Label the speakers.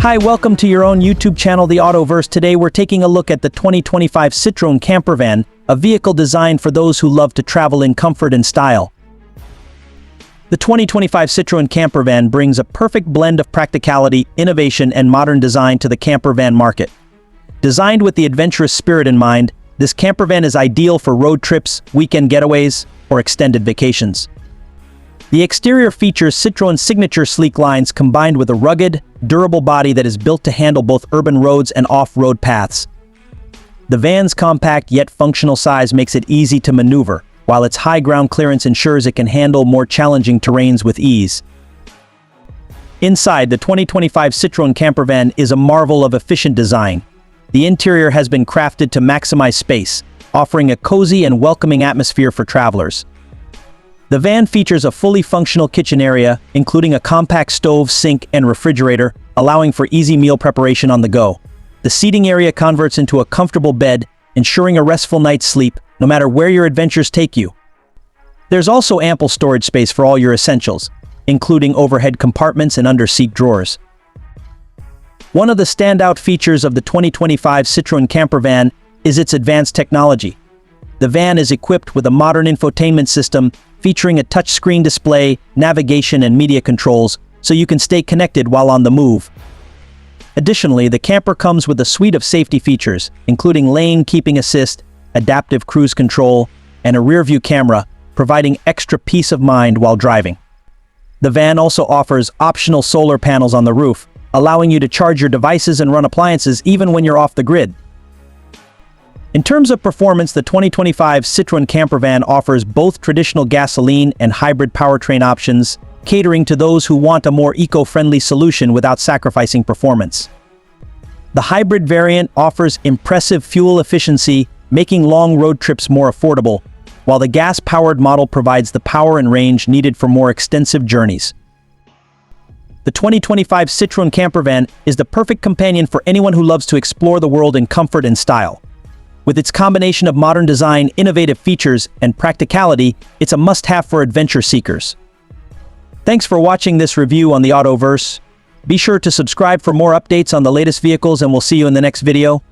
Speaker 1: Hi, welcome to your own YouTube channel, TheAutoVerse. Today we're taking a look at the 2025 Citroën Campervan, a vehicle designed for those who love to travel in comfort and style. The 2025 Citroën Campervan brings a perfect blend of practicality, innovation, and modern design to the campervan market. Designed with the adventurous spirit in mind, this campervan is ideal for road trips, weekend getaways, or extended vacations. The exterior features Citroen's signature sleek lines combined with a rugged, durable body that is built to handle both urban roads and off-road paths. The van's compact yet functional size makes it easy to maneuver, while its high ground clearance ensures it can handle more challenging terrains with ease. Inside, the 2025 Citroën Campervan is a marvel of efficient design. The interior has been crafted to maximize space, offering a cozy and welcoming atmosphere for travelers. The van features a fully functional kitchen area, including a compact stove, sink, and refrigerator, allowing for easy meal preparation on the go. The seating area converts into a comfortable bed, ensuring a restful night's sleep, no matter where your adventures take you. There's also ample storage space for all your essentials, including overhead compartments and under-seat drawers. One of the standout features of the 2025 Citroën Campervan is its advanced technology. The van is equipped with a modern infotainment system featuring a touchscreen display, navigation, and media controls, so you can stay connected while on the move. Additionally, the camper comes with a suite of safety features, including lane keeping assist, adaptive cruise control, and a rear-view camera, providing extra peace of mind while driving. The van also offers optional solar panels on the roof, allowing you to charge your devices and run appliances even when you're off the grid. In terms of performance, the 2025 Citroën Campervan offers both traditional gasoline and hybrid powertrain options, catering to those who want a more eco-friendly solution without sacrificing performance. The hybrid variant offers impressive fuel efficiency, making long road trips more affordable, while the gas-powered model provides the power and range needed for more extensive journeys. The 2025 Citroën Campervan is the perfect companion for anyone who loves to explore the world in comfort and style. With its combination of modern design, innovative features, and practicality, it's a must-have for adventure seekers. Thanks for watching this review on the TheAutoVerse. Be sure to subscribe for more updates on the latest vehicles, and we'll see you in the next video.